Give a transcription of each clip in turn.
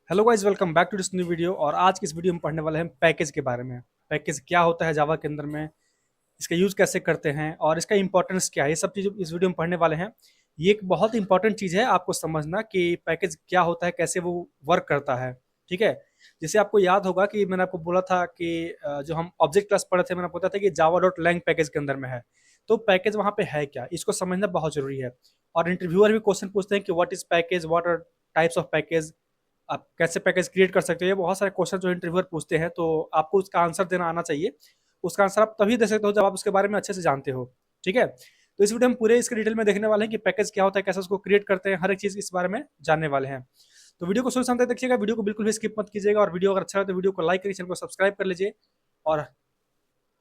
Hello guys, welcome back to this new video. और आज की इस वीडियो में पढ़ने वाले हैं पैकेज के बारे में। पैकेज क्या होता है जावा के अंदर में, इसका यूज़ कैसे करते हैं और इसका इंपॉर्टेंस क्या है, ये सब चीज़ इस वीडियो में पढ़ने वाले हैं। ये एक बहुत इंपॉर्टेंट चीज़ है आपको समझना कि पैकेज क्या होता है, कैसे वो वर्क करता है। ठीक है। जैसे आपको याद होगा कि मैंने आपको बोला था कि जो हम ऑब्जेक्ट क्लास पढ़े थे, मैंने आपको बताया था कि जावा डॉट लैंग पैकेज के अंदर में है। तो पैकेज वहाँ पे है क्या, इसको समझना बहुत जरूरी है। और इंटरव्यूअर भी क्वेश्चन पूछते हैं कि what is package, what are types of package, आप कैसे पैकेज क्रिएट कर सकते हो। ये बहुत सारे क्वेश्चन जो इंटरव्यूअर पूछते हैं, तो आपको उसका आंसर देना आना चाहिए। उसका आंसर आप तभी दे सकते हो जब आप उसके बारे में अच्छे से जानते हो। ठीक है। तो इस वीडियो में पूरे इसके डिटेल में देखने वाले हैं कि पैकेज क्या होता है, कैसे उसको क्रिएट करते हैं, हर एक चीज़ इस बारे में जानने वाले हैं। तो वीडियो को शुरू से अंत तक देखिएगा, वीडियो को बिल्कुल भी स्किप मत कीजिएगा। और वीडियो अगर अच्छा लगे तो वीडियो को लाइक करिए, चैनल को सब्सक्राइब कर लीजिए और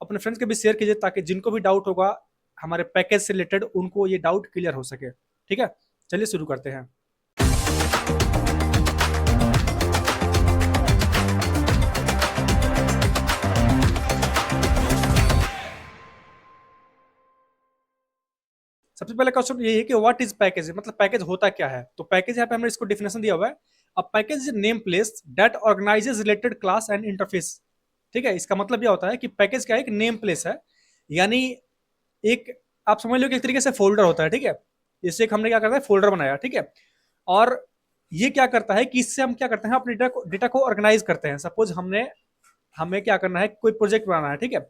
अपने फ्रेंड्स के भी शेयर कीजिए, ताकि जिनको भी डाउट होगा हमारे पैकेज से रिलेटेड, उनको ये डाउट क्लियर हो सके। ठीक है, चलिए शुरू करते हैं। सबसे पहले क्वेश्चन ये है कि व्हाट इज पैकेज, मतलब पैकेज होता क्या है। तो पैकेज यहाँ पे हमने इसको डिफिनेशन दिया हुआ है। अब package is name place that organises related class and interface. ठीक है, इसका मतलब यह होता है कि पैकेज क्या है, एक नेम प्लेस है। यानी एक, आप समझ लो कि एक तरीके से फोल्डर होता है। ठीक है, इससे एक हमने क्या करता है, फोल्डर बनाया। ठीक है। और ये क्या करता है कि इससे हम क्या करते हैं, अपने डेटा को ऑर्गेनाइज करते हैं। सपोज हमने हमें क्या करना है, कोई प्रोजेक्ट बनाना है। ठीक है,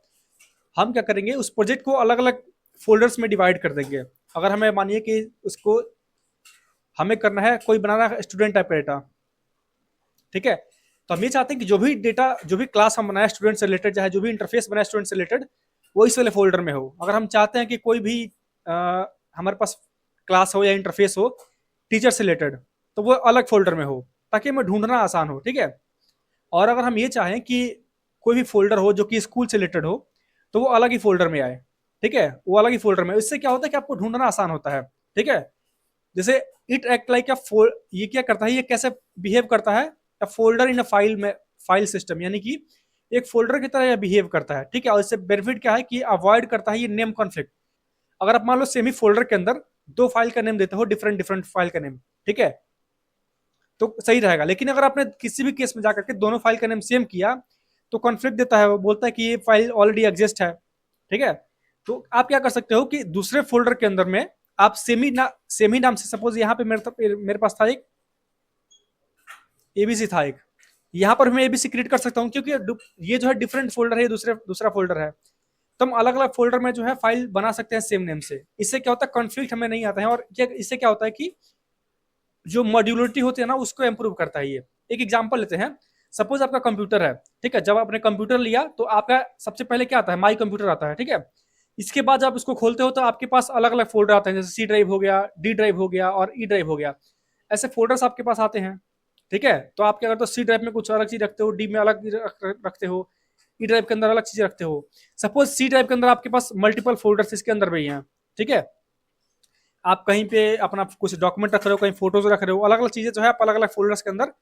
हम क्या करेंगे, उस प्रोजेक्ट को अलग अलग फोल्डर्स में डिवाइड कर देंगे। अगर हमें मानिए कि उसको हमें करना है, कोई बनाना है स्टूडेंट टाइप का डेटा। ठीक है, तो हम ये चाहते हैं कि जो भी डेटा, जो भी क्लास हम बनाए स्टूडेंट से रिलेटेड, चाहे जो भी इंटरफेस बनाए स्टूडेंट से रिलेटेड, वो इस वाले फोल्डर में हो। अगर हम चाहते हैं कि कोई भी हमारे पास क्लास हो या इंटरफेस हो टीचर से रिलेटेड, तो वो अलग फोल्डर में हो, ताकि हमें ढूंढना आसान हो। ठीक है। और अगर हम ये चाहें कि कोई भी फोल्डर हो जो कि स्कूल से रिलेटेड हो, तो वो अलग ही फोल्डर में आए। ठीक है, वो अलग ही फोल्डर में। इससे क्या होता है कि आपको ढूंढना आसान होता है। ठीक है। जैसे इट एक्ट लाइक ये क्या करता है, ये कैसे बिहेव करता है, a folder in a file में, फाइल सिस्टम, यानी कि एक फोल्डर की तरह बिहेव करता है। ठीक है। और इससे बेनिफिट क्या है कि अवॉइड करता है ये नेम कॉन्फ्लिक्ट। अगर आप मान लो सेम ही फोल्डर के अंदर दो फाइल का नेम देते हो, डिफरेंट डिफरेंट फाइल का नेम, ठीक है, तो सही रहेगा। लेकिन अगर आपने किसी भी केस में जाकर के दोनों फाइल का नेम सेम किया, तो कॉन्फ्लिक्ट देता है, वो बोलता है कि ये फाइल ऑलरेडी एग्जिस्ट है। ठीक है। तो आप क्या कर सकते हो कि दूसरे फोल्डर के अंदर में आप सेमी नाम से, सपोज यहाँ पे मेरे पास था एक एबीसी था एक, यहाँ पर मैं एबीसी क्रिएट कर सकता हूँ, क्योंकि ये जो है डिफरेंट फोल्डर है, दूसरा फोल्डर है। तो हम अलग अलग फोल्डर में जो है फाइल बना सकते हैं सेम नेम से। इससे क्या होता है, कॉन्फ्लिक्ट हमें नहीं आता है। और इससे क्या होता है कि जो मॉड्यूलरिटी होती है ना, उसको इंप्रूव करता है ये। एक एग्जांपल लेते हैं। सपोज आपका कंप्यूटर है। ठीक है, जब आपने कंप्यूटर लिया तो आपका सबसे पहले क्या आता है, माई कंप्यूटर आता है। ठीक है। इसके बाद जब आप इसको खोलते हो तो आपके पास अलग अलग फोल्डर आते हैं, जैसे सी ड्राइव हो गया, डी ड्राइव हो गया और ई ड्राइव हो गया। ऐसे फोल्डर्स आपके पास आते हैं। ठीक है, तो आप क्या करते हो, सी ड्राइव में कुछ अलग चीज रखते हो, डी में अलग चीज रखते हो, ई ड्राइव के अंदर अलग चीज रखते हो। सपोज सी ड्राइव के अंदर आपके पास मल्टीपल फोल्डर्स इसके अंदर भी हैं। ठीक है, आप कहीं पे अपना कुछ डॉक्यूमेंट रख रहे हो, कहीं फोटोज रख रहे हो, अलग अलग चीजें जो है आप अलग अलग फोल्डर्स के अंदर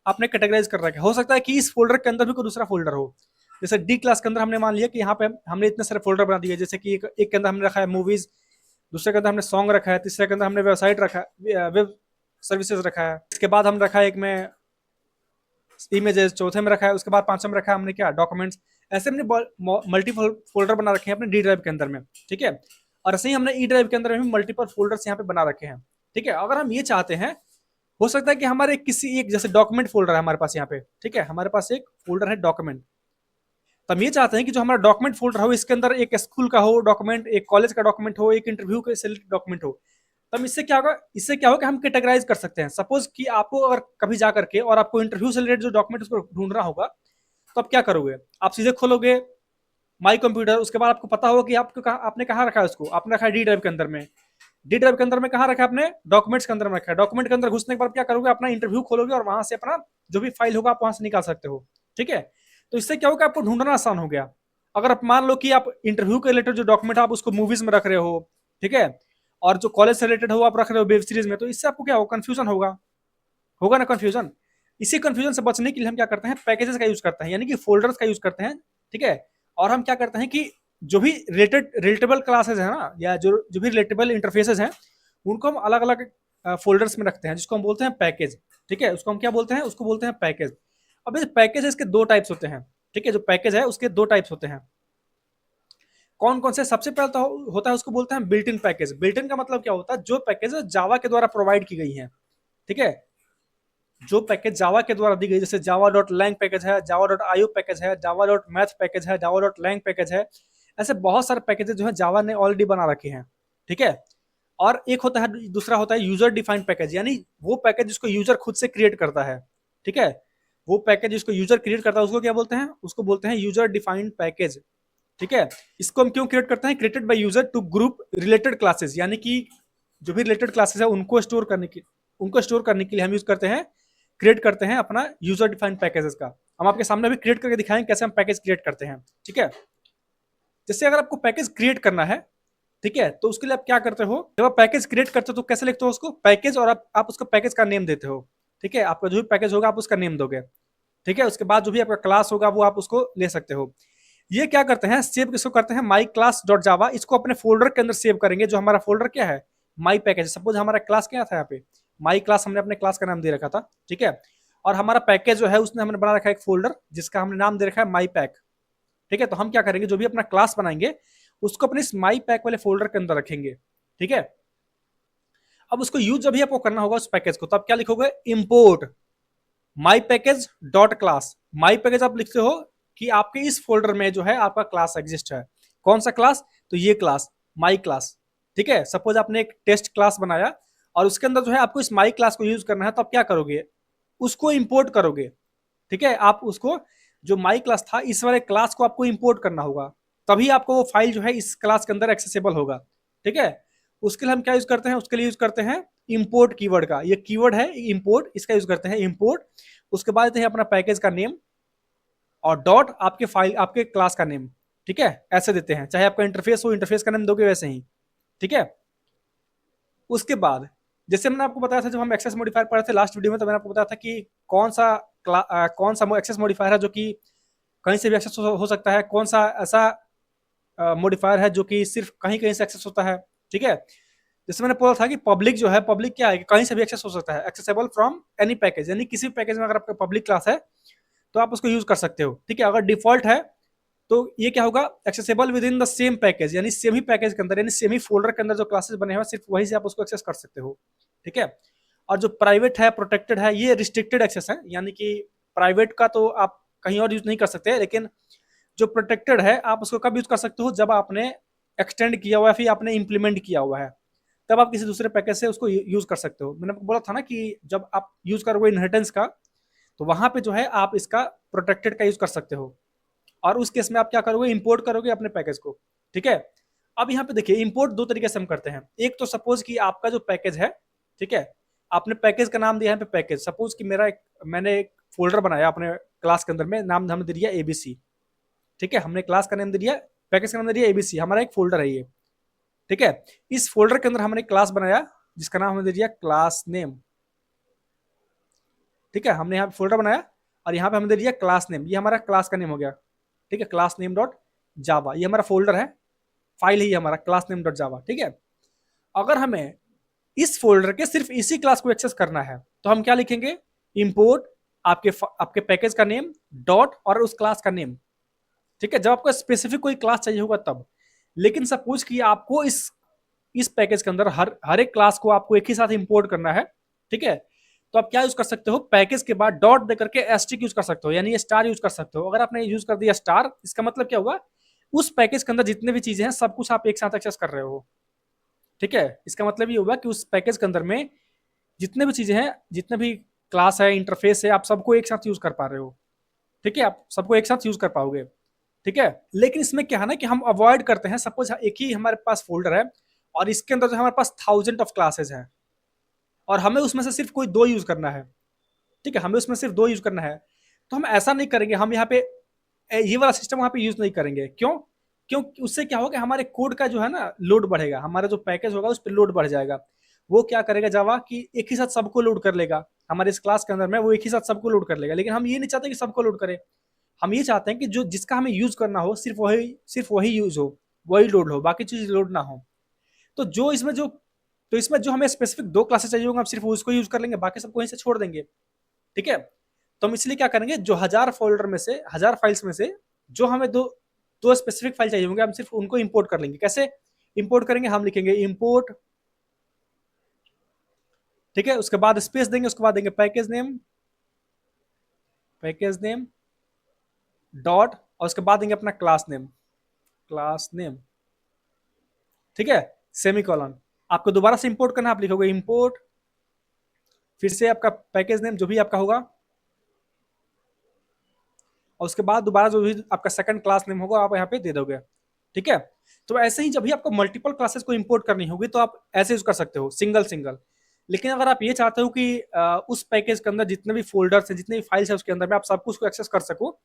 आपने कैटेगराइज कर रखा है। हो सकता है कि इस फोल्डर के अंदर भी कोई दूसरा फोल्डर हो। जैसे डी क्लास के अंदर हमने मान लिया कि यहाँ पे हमने इतने सारे फोल्डर बना दिए, जैसे कि एक के अंदर हमने रखा है मूवीज, दूसरे के अंदर हमने सॉन्ग रखा है, तीसरे के अंदर हमने वेबसाइट रखा है, वेब सर्विसेज रखा है, इसके बाद हम रखा है एक में इमेजेस, चौथे में रखा है, उसके बाद पांचवें में रखा है हमने क्या, डॉक्यूमेंट्स। ऐसे हमने मल्टीपल फोल्डर बना रखे हैं अपने डी ड्राइव के अंदर में। ठीक है। और ऐसे ही हमने ई ड्राइव के अंदर भी मल्टीपल फोल्डर्स यहाँ पे बना रखे हैं। ठीक है। अगर हम ये चाहते हैं, हो सकता है कि हमारे किसी एक, जैसे डॉक्यूमेंट फोल्डर है हमारे पास यहाँ पे। ठीक है, हमारे पास एक फोल्डर है डॉक्यूमेंट। तो हम ये चाहते हैं कि जो हमारा डॉक्यूमेंट फोल्डर हो, इसके अंदर एक स्कूल का हो डॉक्यूमेंट, एक कॉलेज का डॉक्यूमेंट हो, एक इंटरव्यू का सिलेक्ट डॉक्यूमेंट हो। तो हम इससे क्या होगा, इससे क्या होगा कि हम कैटेगराइज कर सकते हैं। सपोज कि आपको अगर कभी जा करके और आपको इंटरव्यू से रिलेटेड जो डॉक्यूमेंट उसको ढूंढना होगा, तो आप क्या करोगे, आप सीधे खोलोगे माई कंप्यूटर। उसके बाद आपको पता होगा कि आपने कहाँ रखा है उसको, आपने रखा है डी ड्राइव के अंदर में। डी ड्राइव के अंदर में कहाँ रखा है, आपने डॉक्यूमेंट्स के अंदर में रखा है। डॉक्यूमेंट के अंदर घुसने के बाद क्या करोगे, अपना इंटरव्यू खोलोगे और वहां से अपना जो भी फाइल होगा आप वहां से निकाल सकते हो। ठीक है। तो इससे क्या होगा, आपको ढूंढना आसान हो गया। अगर आप मान लो कि आप इंटरव्यू के रिलेटेड जो डॉक्यूमेंट आप उसको मूवीज में रख रहे हो, ठीक है, और जो कॉलेज से रिलेटेड हो आप रख रहे हो वेब सीरीज में, तो इससे आपको क्या होगा, कंफ्यूजन होगा, होगा ना कंफ्यूजन। इसी कंफ्यूजन से बचने के लिए हम क्या करते हैं, पैकेजेस का यूज करते हैं, यानी कि फोल्डर्स का यूज करते हैं। ठीक है। और हम क्या करते हैं कि जो भी रिलेटेबल क्लासेस है ना, या जो जो भी रिलेटेबल इंटरफेसेस हैं, उनको हम अलग अलग फोल्डर्स में रखते हैं, जिसको हम बोलते हैं पैकेज। ठीक है, उसको हम क्या बोलते हैं, उसको बोलते हैं पैकेज। अब ये पैकेज है, इसके दो टाइप्स होते हैं। ठीक है, जो पैकेज है उसके दो टाइप्स होते हैं। कौन कौन से? सबसे पहले तो होता है उसको बोलते हैं built in package. Built in का मतलब क्या होता है, जो पैकेज जावा के द्वारा प्रोवाइड की गई है। ठीक है, जो पैकेज जावा के द्वारा दी गई, जैसे जावा डॉट लैंग पैकेज है, जावा डॉट आईओ पैकेज है, जावा डॉट मैथ पैकेज है, जावा डॉट लैंग पैकेज है। ऐसे बहुत सारे पैकेजेस जो है जावा ने ऑलरेडी बना रखे हैं। ठीक है, और एक होता है, दूसरा होता है यूजर डिफाइंड पैकेज, यानी वो पैकेज जिसको यूजर खुद से क्रिएट करता है। ठीक है, वो पैकेज जिसको यूजर क्रिएट करता है उसको क्या बोलते हैं, उसको बोलते हैं यूजर डिफाइंड पैकेज। ठीक है, इसको हम क्यों क्रिएट करते हैं, created by user to group related classes, यानी कि जो भी रिलेटेड क्लासेस है उनको स्टोर करने के लिए हम यूज करते हैं, क्रिएट करते हैं अपना यूजर डिफाइंड पैकेजेस का। हम आपके सामने भी क्रिएट करके दिखाएंगे कैसे हम पैकेज क्रिएट करते हैं। ठीक है, जैसे अगर आपको पैकेज क्रिएट करना है, ठीक है, तो उसके लिए आप क्या करते हो, जब आप पैकेज क्रिएट करते हो तो कैसे लिखते हो उसको, पैकेज, और आप उसको पैकेज का नेम देते हो। ठीक है, आपका जो भी पैकेज होगा आप उसका नेम दोगे। ठीक है, उसके बाद जो भी आपका क्लास होगा वो आप उसको ले सकते हो। ये क्या करते हैं, सेव किसको करते हैं, माई क्लास डॉट जावा, इसको अपने फोल्डर के अंदर सेव करेंगे। जो हमारा फोल्डर क्या है, माई पैकेज। सपोज हमारा क्लास क्या था, यहाँ पे माई क्लास, हमने अपने क्लास का नाम दे रखा था। ठीक है, और हमारा पैकेज जो है उसने हमने बना रखा है एक फोल्डर जिसका हमने नाम दे रखा है माई पैक। ठीक है, तो हम क्या करेंगे, जो भी अपना क्लास बनाएंगे उसको अपने इस माई पैक वाले फोल्डर के अंदर रखेंगे। ठीक है, अब उसको यूज जब भी आपको करना होगा उस पैकेज को, तब क्या लिखोगे, इंपोर्ट माई पैकेज डॉट क्लास। माई पैकेज आप लिखते हो कि आपके इस फोल्डर में जो है आपका क्लास एग्जिस्ट है। कौन सा क्लास, तो ये क्लास, माई क्लास। ठीक है, सपोज आपने एक टेस्ट क्लास बनाया और उसके अंदर जो है आपको इस माई क्लास को यूज करना है, तो आप क्या करोगे, उसको इंपोर्ट करोगे। ठीक है, आप उसको, जो माई क्लास था इस वाले क्लास को आपको इंपोर्ट करना होगा, तभी आपको वो फाइल जो है इस क्लास के अंदर एक्सेसिबल होगा। ठीक है, उसके लिए हम क्या यूज करते हैं, उसके लिए यूज करते हैं इंपोर्ट कीवर्ड का। ये कीवर्ड है इंपोर्ट, इसका यूज करते हैं इंपोर्ट। उसके बाद देते हैं अपना पैकेज का नेम और डॉट आपके फाइल, आपके क्लास का नेम। ठीक है, ऐसे देते हैं, चाहे आपका इंटरफेस हो इंटरफेस का नेम दोगे वैसे ही। ठीक है, उसके बाद जैसे मैंने आपको बताया था, जब हम एक्सेस मॉडिफायर पढ़े थे लास्ट वीडियो में, तो मैंने आपको बताया था कि कौन सा एक्सेस मॉडिफायर है जो कि कहीं से भी एक्सेस हो सकता है, कौन सा ऐसा मॉडिफायर है जो कि सिर्फ कहीं कहीं से एक्सेस होता है। ठीक है, जैसे मैंने बोला था कि पब्लिक जो है, पब्लिक क्या है कि कहीं से भी एक्सेस हो सकता है, एक्सेसिबल फ्रॉम एनी पैकेज, यानी किसी भी पैकेज में अगर आपका पब्लिक क्लास है तो आप उसको यूज कर सकते हो। ठीक है, अगर डिफॉल्ट है तो ये क्या होगा, accessible with in the same package, यानी सेम ही पैकेज के अंदर, यानी सेम ही फोल्डर के अंदर जो क्लासेस बने हुए सिर्फ वही से आप उसको एक्सेस कर सकते हो। ठीक है, और जो प्राइवेट है, प्रोटेक्टेड है, ये रिस्ट्रिक्टेड एक्सेस है, यानी कि प्राइवेट का तो आप कहीं और यूज नहीं कर सकते, लेकिन जो प्रोटेक्टेड है आप उसको कब यूज कर सकते हो, जब आपने एक्सटेंड किया हुआ है, फिर आपने इंप्लीमेंट किया हुआ है, तब आप किसी दूसरे पैकेज से उसको यूज कर सकते हो। मैंने आपको बोला था ना कि जब आप यूज करोगे इनहेरिटेंस का, तो वहां पे जो है आप इसका प्रोटेक्टेड का यूज कर सकते हो, और उस केस में आप क्या करोगे, इंपोर्ट करोगे अपने पैकेज को। ठीक है, अब यहाँ पे देखिए इंपोर्ट दो तरीके से हम करते हैं। एक तो सपोज कि आपका जो पैकेज है, ठीक है, आपने पैकेज का नाम दिया है पे पैकेज, सपोज कि मैंने एक फोल्डर बनाया अपने क्लास के अंदर में, नाम हमने दे दिया एबीसी। ठीक है, हमने क्लास का नाम दे दिया, पैकेज का नाम दे दिया एबीसी, हमारा एक फोल्डर है ये। ठीक है, इस फोल्डर के अंदर हमने क्लास बनाया जिसका नाम हमने दे दिया क्लास नेम। ठीक है, हमने यहाँ फोल्डर बनाया और यहाँ पे हमने दे दिया क्लास नेम, ये हमारा क्लास का नेम हो गया। ठीक है, क्लास नेम डॉट जावा, ये हमारा फोल्डर है, फाइल ही हमारा क्लास नेम डॉट जावा। ठीक है, अगर हमें इस फोल्डर के सिर्फ इसी क्लास को एक्सेस करना है तो हम क्या लिखेंगे, इंपोर्ट आपके पैकेज का नेम डॉट और उस क्लास का नेम। ठीक है, जब आपको स्पेसिफिक कोई क्लास चाहिए होगा तब। लेकिन सपोज कि आपको इस पैकेज के अंदर हर एक क्लास को आपको एक ही साथ इंपोर्ट करना है। ठीक है, तो आप क्या यूज कर सकते हो, पैकेज के बाद डॉट दे करके एस्टिक यूज कर सकते हो, यानी स्टार यूज कर सकते हो। अगर आपने यूज कर दिया स्टार, इसका मतलब क्या हुआ, उस पैकेज के अंदर जितने भी चीजें हैं सब कुछ आप एक साथ एक्सेस कर रहे हो। ठीक है, इसका मतलब ये हुआ कि उस पैकेज के अंदर में जितने भी चीजें हैं, जितने भी क्लास है, इंटरफेस है, आप सबको एक साथ यूज कर पा रहे हो। ठीक है, आप सबको एक साथ यूज कर पाओगे। ठीक है, लेकिन इसमें क्या है ना कि हम अवॉइड करते हैं, सपोज एक ही हमारे पास फोल्डर है और इसके अंदर जो हमारे पास 1000 ऑफ क्लासेस हैं और हमें उसमें से सिर्फ कोई 2 यूज करना है। ठीक है, हमें उसमें सिर्फ 2 यूज करना है, तो हम ऐसा नहीं करेंगे, हम यहाँ पे ये वाला सिस्टम वहां पे यूज नहीं करेंगे। क्यों, क्योंकि उससे क्या होगा, हमारे कोड का जो है ना लोड बढ़ेगा, हमारा जो पैकेज होगा उस पर लोड बढ़ जाएगा। वो क्या करेगा जावा कि एक ही साथ सबको लोड कर लेगा, हमारे इस क्लास के अंदर में वो एक ही साथ सबको लोड कर लेगा। लेकिन हम ये नहीं चाहते कि सबको लोड करे, हम ये चाहते हैं कि जो जिसका हमें यूज करना हो सिर्फ वही यूज हो, वही लोड हो, बाकी चीज लोड ना हो। तो जो इसमें जो तो इसमें जो हमें स्पेसिफिक 2 क्लासेस चाहिए होंगे हम सिर्फ उसको यूज कर लेंगे, बाकी सबको यहीं से छोड़ देंगे। ठीक है, तो हम इसलिए क्या करेंगे, जो 1000 फोल्डर में से 1000 फाइल्स में से जो हमें दो दो स्पेसिफिक फाइल चाहिए होंगे हम सिर्फ उनको इंपोर्ट कर लेंगे। कैसे इंपोर्ट करेंगे, हम लिखेंगे इंपोर्ट, ठीक है, उसके बाद स्पेस देंगे, उसके बाद देंगे पैकेज नेम डॉट, और उसके बाद देंगे अपना क्लास नेम, ठीक है, सेमीकोलन। आपको दोबारा से इंपोर्ट करना है, आप लिखोगे इंपोर्ट, फिर से आपका पैकेज नेम जो भी आपका होगा, और उसके बाद दोबारा जो भी आपका सेकंड क्लास नेम होगा आप यहाँ पे दे दोगे। ठीक है, तो ऐसे ही जब भी आपको मल्टीपल क्लासेस को इंपोर्ट करनी होगी तो आप ऐसे यूज कर सकते हो, सिंगल सिंगल। लेकिन अगर आप ये चाहते हो कि उस पैकेज के अंदर जितने भी फोल्डर्स है, जितने भी फाइल्स है उसके अंदर में आप सब कुछ को एक्सेस कर सको,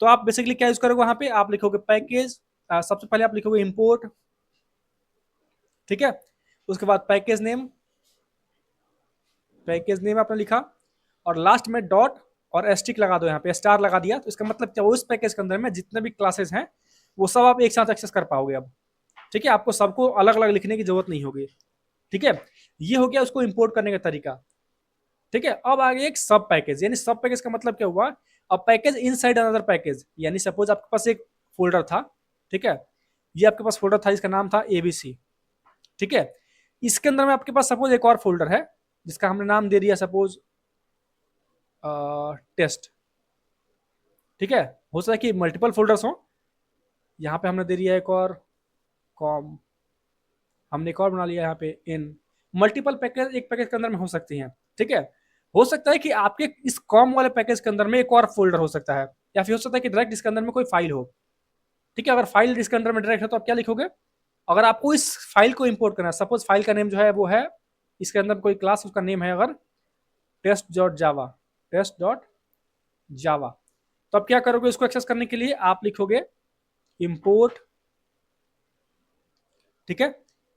तो आप बेसिकली क्या यूज करोगे, वहां पे आप लिखोगे पैकेज, सबसे पहले आप लिखोगे इंपोर्ट, ठीक है, उसके बाद पैकेज नेम आपने लिखा, और लास्ट में डॉट और एस्टिक लगा दो, यहाँ पे स्टार लगा दिया, तो इसका मतलब क्या, उस पैकेज के अंदर में जितने भी क्लासेस हैं वो सब आप एक साथ एक्सेस कर पाओगे अब। ठीक है, आपको सबको अलग अलग लिखने की जरूरत नहीं होगी। ठीक है, ये हो गया उसको इंपोर्ट करने का तरीका। ठीक है, अब आगे एक सब पैकेज, यानी सब पैकेज का मतलब क्या हुआ, अब पैकेज इनसाइड अनदर पैकेज, यानी सपोज आपके पास एक फोल्डर था, ठीक है, ये आपके पास फोल्डर था, इसका नाम था एबीसी। ठीक है, इसके अंदर में आपके पास सपोज एक और फोल्डर है जिसका हमने नाम दे दिया सपोज टेस्ट। ठीक है, हो सकता है कि मल्टीपल फोल्डर्स हो, यहाँ पे हमने दे दिया एक और कॉम, हमने एक और बना लिया यहाँ पे इन, मल्टीपल पैकेज एक पैकेज के अंदर में हो सकती हैं। ठीक है, हो सकता है कि आपके इस कॉम वाले पैकेज के अंदर में एक और फोल्डर हो सकता है, या फिर हो सकता है कि डायरेक्ट इसके अंदर में कोई फाइल हो। ठीक है, अगर फाइल इसके अंदर में डायरेक्ट है तो आप क्या लिखोगे, अगर आपको इस फाइल को इंपोर्ट करना है, सपोज फाइल का नेम जो है वो है, इसके अंदर कोई क्लास उसका नेम है अगर टेस्ट.जावा, तो आप क्या करोगे, उसको एक्सेस करने के लिए आप लिखोगे इंपोर्ट, ठीक है,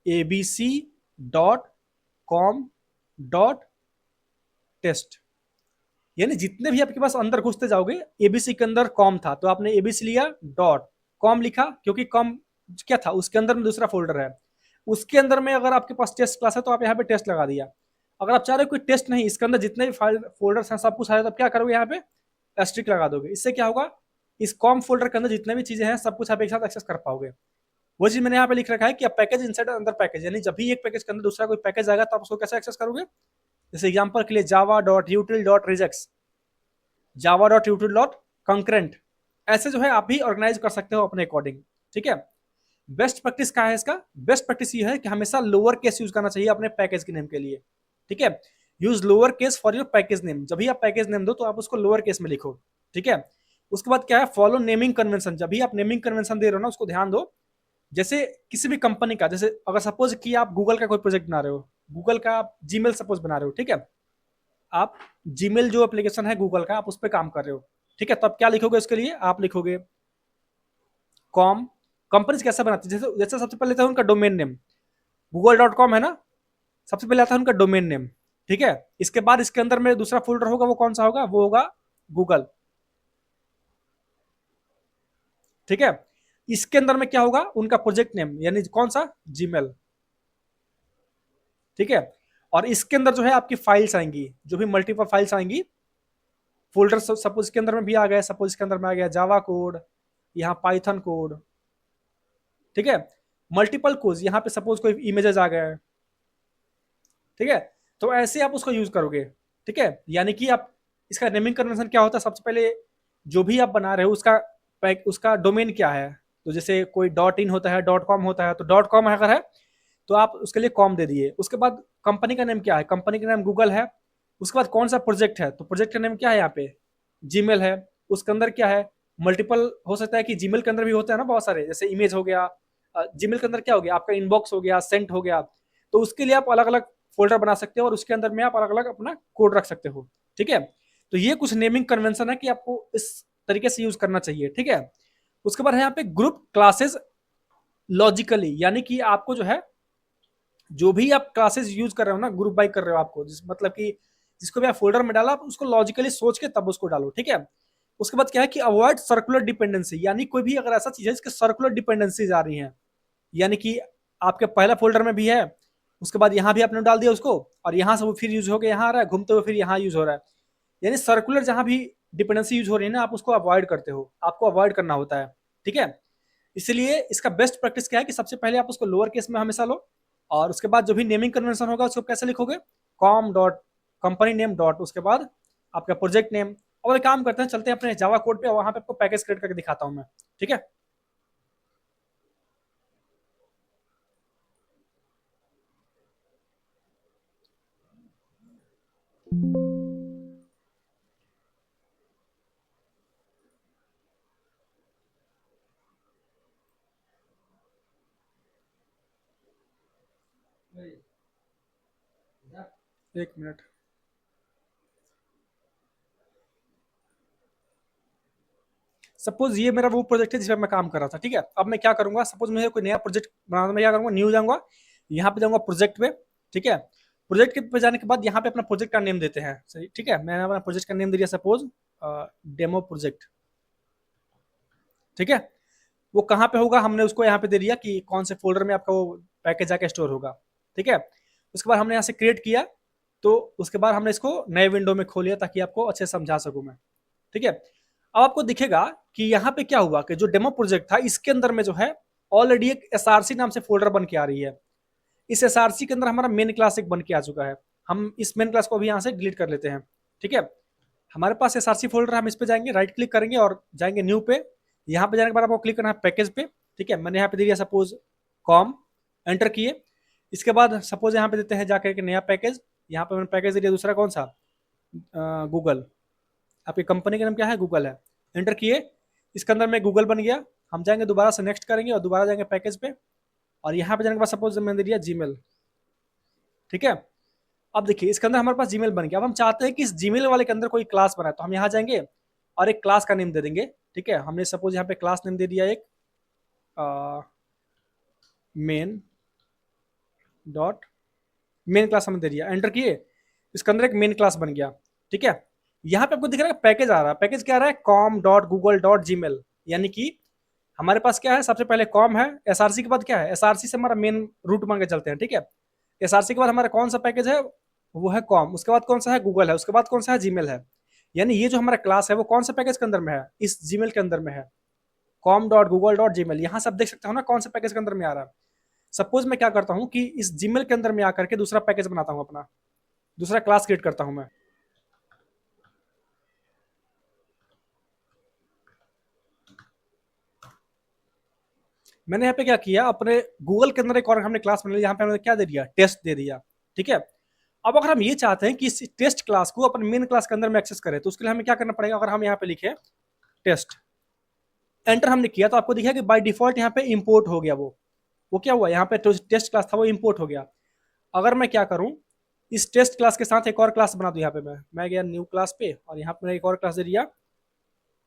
abc dot com dot test, यानी जितने भी आपके पास अंदर घुसते जाओगे, एबीसी के अंदर कॉम था तो आपने एबीसी लिया, डॉट कॉम लिखा, क्योंकि कॉम क्या था उसके अंदर में दूसरा फोल्डर है, उसके अंदर में अगर आपके पास टेस्ट क्लास है तो आप यहाँ पे टेस्ट लगा दिया। अगर आप चाह रहे हो कोई टेस्ट नहीं, इसके अंदर जितने भी फाइल फोल्डर्स हैं सब कुछ आया, तो आप क्या करोगे, यहाँ पे एस्ट्रिक लगा दोगे। इससे क्या होगा, इस कॉम फोल्डर के अंदर जितने भी चीजें हैं सब कुछ आप एक साथ एक्सेस कर पाओगे। वो चीज मैंने यहाँ पे लिख रखा है कि आप पैकेज इनसाइड अंदर पैकेज, यानी जब भी एक पैकेज के अंदर दूसरा कोई पैकेज आएगा तो आप उसको कैसे एक्सेस करोगे, जैसे एग्जांपल के लिए java.util.regex, java.util.concurrent, ऐसे जो है आप भी ऑर्गेनाइज कर सकते हो अपने अकॉर्डिंग। ठीक है, बेस्ट प्रैक्टिस क्या है इसका, बेस्ट प्रैक्टिस ये है कि हमेशा लोअर केस यूज करना चाहिए अपने पैकेज के नेम के लिए। ठीक है, use lower case for your package name, जब भी आप पैकेज नेम दो तो आप उसको लोअर केस में लिखो। ठीक है, उसके बाद क्या है, फॉलो नेमिंग कन्वेंशन, जब भी आप नेमिंग कन्वेंशन दे रहे हो ना उसको ध्यान दो। जैसे किसी भी कंपनी का, जैसे अगर सपोज कि आप गूगल का कोई प्रोजेक्ट बना रहे हो, गूगल का आप जीमेल सपोज बना रहे हो, ठीक है, आप जीमेल जो एप्लीकेशन है गूगल का आप उस पर काम कर रहे हो, ठीक है, तो आप क्या लिखोगे उसके लिए, आप लिखोगे कॉम, कंपनीज कैसा बनाती है, जैसे जैसे सबसे पहले था उनका डोमेन नेम, google.com है ना, सबसे पहले आता है उनका डोमेन नेम। ठीक है, इसके बाद इसके अंदर में दूसरा फोल्डर होगा, वो कौन सा होगा, वो होगा गूगल। ठीक है, इसके अंदर में क्या होगा, उनका प्रोजेक्ट नेम, यानी कौन सा, जीमेल। ठीक है, और इसके अंदर जो है आपकी फाइल्स आएंगी, जो भी मल्टीपल फाइल्स आएंगी, फोल्डर सपोज इसके अंदर में भी आ गया, सपोज इसके अंदर में आ गया जावा कोड, यहाँ पाइथन कोड, ठीक है, मल्टीपल कोड, यहाँ पे सपोज कोई इमेजेस आ गए। ठीक है, तो ऐसे आप उसको यूज करोगे। ठीक है, यानी कि आप इसका नेमिंग कन्वेंशन क्या होता है, सबसे पहले जो भी आप बना रहे हो उसका डोमेन क्या है, तो जैसे कोई .in होता है, .com होता है, तो .com अगर है तो आप उसके लिए कॉम दे दिए। उसके बाद कंपनी का नेम क्या है, कंपनी का नाम गूगल है। उसके बाद कौन सा प्रोजेक्ट है, तो प्रोजेक्ट का नेम क्या है, यहाँ पे जीमेल है। उसके अंदर क्या है, मल्टीपल हो सकता है कि जीमेल के अंदर भी होता है ना बहुत सारे, जैसे इमेज हो गया, जीमेल के अंदर क्या हो गया आपका इनबॉक्स हो गया, सेंट हो गया, तो उसके लिए आप अलग अलग फोल्डर बना सकते हो और उसके अंदर में आप अलग अलग अपना कोड रख सकते हो। ठीक है, तो ये कुछ नेमिंग कन्वेंशन है कि आपको इस तरीके से यूज करना चाहिए। ठीक है, उसके बाद है यहाँ पे ग्रुप क्लासेस लॉजिकली, यानी कि आपको जो है जो भी आप क्लासेस यूज कर रहे हो ना, ग्रुप बाय कर रहे हो आपको, मतलब कि जिसको भी आप फोल्डर में डाला आप उसको लॉजिकली सोच के तब उसको डालो। ठीक है, उसके बाद क्या है कि अवॉइड सर्कुलर डिपेंडेंसी, यानी कोई भी अगर ऐसा चीज है जिसके सर्कुलर डिपेंडेंसीज आ रही हैं, यानी कि आपके पहला फोल्डर में भी है, उसके बाद यहाँ भी आपने डाल दिया उसको, और यहाँ से वो फिर यूज होकर यहाँ आ रहा है, घूमते हुए फिर यहाँ यूज हो रहा है। यानी सर्कुलर जहाँ भी डिपेंडेंसी यूज हो रही है ना, आप उसको अवॉइड करते हो, आपको अवॉइड करना होता है। ठीक है, इसलिए इसका बेस्ट प्रैक्टिस क्या है कि सबसे पहले आप उसको लोअर केस में हमेशा लो, और उसके बाद जो भी नेमिंग कन्वेंशन होगा उसको कैसे लिखोगे, com dot company name dot उसके बाद आपका प्रोजेक्ट नेम। और एक काम करते हैं, चलते हैं अपने जावा कोड पे, वहां पे आपको पैकेज क्रिएट करके दिखाता हूं मैं। ठीक है, एक मिनट। सपोज ये मेरा वो प्रोजेक्ट है जिसमें मैं काम कर रहा था। ठीक है, अब मैं क्या करूंगा, सपोज मुझे कोई नया प्रोजेक्ट बनाना, मैं क्या करूंगा, न्यू जाऊंगा, यहाँ पे जाऊंगा प्रोजेक्ट पे। ठीक है, प्रोजेक्ट पे जाने के बाद यहाँ पे अपना प्रोजेक्ट का नेम देते हैं। सही, ठीक है, मैंने अपना प्रोजेक्ट का नेम दे दिया सपोज डेमो प्रोजेक्ट। ठीक है, वो कहाँ पे होगा, हमने उसको यहाँ पे दे दिया कि कौन से फोल्डर में आपका वो पैकेज जाके स्टोर होगा। ठीक है, उसके बाद हमने यहाँ से क्रिएट किया, तो उसके बाद हमने इसको नए विंडो में खोलिया ताकि आपको अच्छे से समझा सकूं मैं। ठीक है, अब आपको दिखेगा कि यहाँ पे क्या हुआ कि जो डेमो प्रोजेक्ट था इसके अंदर में जो है ऑलरेडी एक एसआरसी नाम से फोल्डर बन के आ रही है। इस एसआरसी के अंदर हमारा मेन क्लास एक बन के आ चुका है। हम इस मेन क्लास को भी यहाँ से डिलीट कर लेते हैं। ठीक है, हमारे पास एसआरसी फोल्डर, हम इस पे जाएंगे, राइट क्लिक करेंगे और जाएंगे न्यू पे। यहाँ पे जाने के बाद आपको क्लिक करना है पैकेज पे। ठीक है, मैंने यहाँ पे दे दिया सपोज कॉम, एंटर किए। इसके बाद सपोज यहाँ पे देते हैं जाकर एक नया पैकेज, यहाँ पे मैंने पैकेज दे दिया दूसरा, कौन सा, गूगल। आपकी कंपनी का नाम क्या है, गूगल है। एंटर किए, इसके अंदर में गूगल बन गया। हम जाएंगे दोबारा से नेक्स्ट करेंगे और दोबारा जाएंगे पैकेज पे, और यहाँ पे जाने के बाद सपोज मैंने दे दिया जीमेल। ठीक है, अब देखिए इसके अंदर हमारे पास जीमेल बन गया। अब हम चाहते हैं कि इस जीमेल वाले के अंदर कोई क्लास बनाए, तो हम यहाँ जाएंगे और एक क्लास का नेम दे देंगे। ठीक है, हमने सपोज यहाँ पे क्लास नेम दे दिया एक मेन डॉट, मेन क्लास हमने दे दिया, एंटर किए, इसके अंदर एक मेन क्लास बन गया। ठीक है, यहाँ पे आपको दिख रहा है पैकेज आ रहा है, पैकेज क्या आ रहा है, com dot Google dot Gmail. यानी कि हमारे पास क्या है, सबसे पहले कॉम है, एसआरसी के बाद क्या है, एसआरसी से हमारा मेन रूट मान के चलते हैं। ठीक है, एसआरसी के बाद हमारा कौन सा पैकेज है, वो है कॉम, उसके बाद कौन सा है, गूगल है, उसके बाद कौन सा है, जीमेल है। यानी ये जो हमारा क्लास है वो कौन सा पैकेज के अंदर में है, इस जीमेल के अंदर में है, com dot Google dot Gmail. यहाँ से आप देख सकते हो ना कौन सा पैकेज के अंदर में आ रहा है। सपोज मैं क्या करता हूँ कि इस जीमेल के अंदर में आकर के दूसरा पैकेज बनाता हूँ, अपना दूसरा क्लास क्रिएट करता हूँ मैं। मैंने यहाँ पे क्या किया, अपने गूगल के अंदर एक और हमने क्लास बना लिया, यहाँ पे हमने क्या दे दिया, टेस्ट दे दिया। ठीक है, अब अगर हम ये चाहते हैं कि इस टेस्ट क्लास को अपन मेन क्लास के अंदर में एक्सेस करें, तो उसके लिए हमें क्या करना पड़ेगा, अगर हम यहाँ पे लिखे टेस्ट, एंटर हमने किया, तो आपको दिखा कि बाय डिफॉल्ट यहाँ पे इंपोर्ट हो गया। वो क्या हुआ, यहाँ पे टेस्ट क्लास था वो इंपोर्ट हो गया। अगर मैं क्या करूँ, इस टेस्ट क्लास के साथ एक और क्लास बना दूँ, यहाँ पे मैं गया न्यू क्लास पे और यहाँ पे एक और क्लास दे दिया,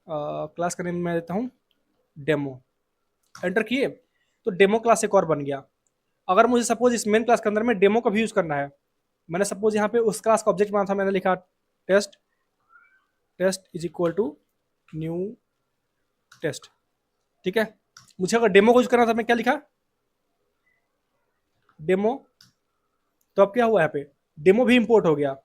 क्लास का नेम मैं देता हूँ डेमो, एंटर किए, तो डेमो क्लास एक और बन गया। अगर मुझे सपोज इस मेन क्लास के अंदर में डेमो का भी यूज करना है, मैंने सपोज यहाँ पे उस क्लास का ऑब्जेक्ट बना था, मैंने लिखा test, test is equal to new test. ठीक है, मुझे अगर डेमो को यूज करना था, मैं क्या लिखा, डेमो, तो अब क्या हुआ, यहाँ पे डेमो भी इंपोर्ट हो गया।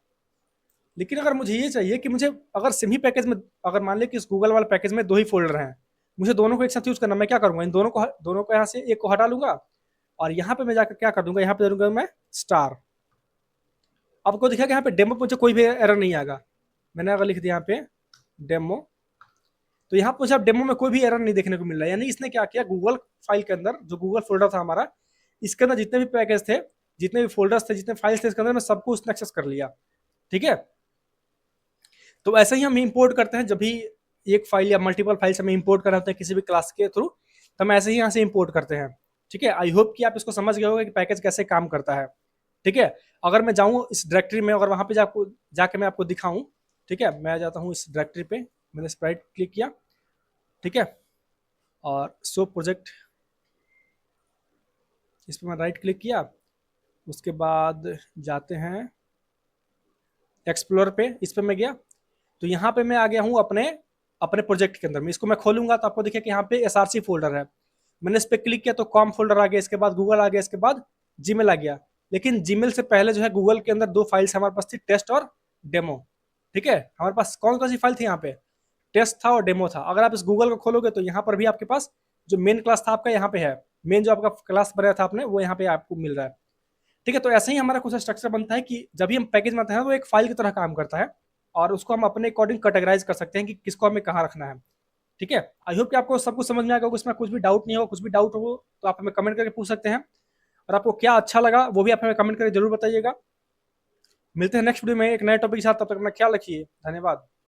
लेकिन अगर मुझे ये चाहिए कि मुझे अगर सेम ही पैकेज में, अगर मान ले कि इस गूगल वाले पैकेज में दो ही फोल्डर हैं, मुझे दोनों को एक साथ यूज करना, मैं क्या करूंगा, इन दोनों को यहाँ से एक को हटा लूंगा और यहाँ पे मैं जाकर क्या कर दूंगा, यहाँ पे दे दूंगा मैं स्टार। आपको दिखा कि यहाँ पे डेमो पे मुझे कोई भी एरर नहीं आएगा। मैंने अगर लिख दिया यहाँ पे डेमो, तो यहाँ पे मुझे अब डेमो में कोई भी एरर नहीं देखने को मिल रहा है। यानी इसने क्या किया, गूगल फाइल के अंदर जो गूगल फोल्डर था हमारा, इसके अंदर जितने भी पैकेज थे, जितने भी फोल्डर्स थे, जितने फाइल्स थे, इसके अंदर में सबको उसने एक्सेस कर लिया। ठीक है, तो ऐसे ही हम इंपोर्ट करते हैं, जब भी एक फाइल या मल्टीपल फाइल्स हमें इंपोर्ट करना होता है किसी भी क्लास के थ्रू, तो हम ऐसे ही यहाँ से इंपोर्ट करते हैं। ठीक है, आई होप कि आप इसको समझ गए होंगे कि पैकेज कैसे काम करता है। ठीक है, अगर मैं जाऊँ इस डायरेक्टरी में, अगर वहाँ पे जाके मैं आपको दिखाऊँ, ठीक है, मैं जाता हूँ इस डायरेक्टरी पे, मैंने स्प्राइट क्लिक किया। ठीक है, और शो प्रोजेक्ट, इस पर मैं राइट क्लिक किया, उसके बाद जाते हैं एक्सप्लोर पे, इस पर मैं गया, तो यहाँ पे मैं आ गया हूँ अपने अपने प्रोजेक्ट के अंदर में। इसको मैं खोलूंगा तो आपको देखिए कि यहाँ पे एसआरसी फोल्डर है। मैंने इस पर क्लिक किया तो कॉम फोल्डर आ गया, इसके बाद गूगल आ गया, इसके बाद जीमेल आ गया। लेकिन जीमेल से पहले जो है गूगल के अंदर दो फाइल्स हमारे पास थी, टेस्ट और डेमो। ठीक है, हमारे पास कौन कौन सी फाइल थी यहाँ पे, टेस्ट था और डेमो था। अगर आप इस गूगल को खोलोगे तो यहाँ पर भी आपके पास जो मेन क्लास था आपका यहाँ पे है, मेन जो आपका क्लास बनाया था आपने वो यहाँ पे आपको मिल रहा है। ठीक है, तो ऐसे ही हमारा कुछ स्ट्रक्चर बनता है कि जब भी हम पैकेज बनाते हैं तो एक फाइल की तरह काम करता है और उसको हम अपने अकॉर्डिंग कैटेगराइज कर सकते हैं कि किसको हमें कहाँ रखना है। ठीक है, आई होप कि आपको सब कुछ समझ में आएगा, उसमें कुछ भी डाउट नहीं हो, कुछ भी डाउट हो तो आप हमें कमेंट करके पूछ सकते हैं, और आपको क्या अच्छा लगा वो भी आप हमें कमेंट करके जरूर बताइएगा। मिलते हैं नेक्स्ट वीडियो में एक नए टॉपिक के साथ, तब तक अपना ख्याल रखिए, धन्यवाद।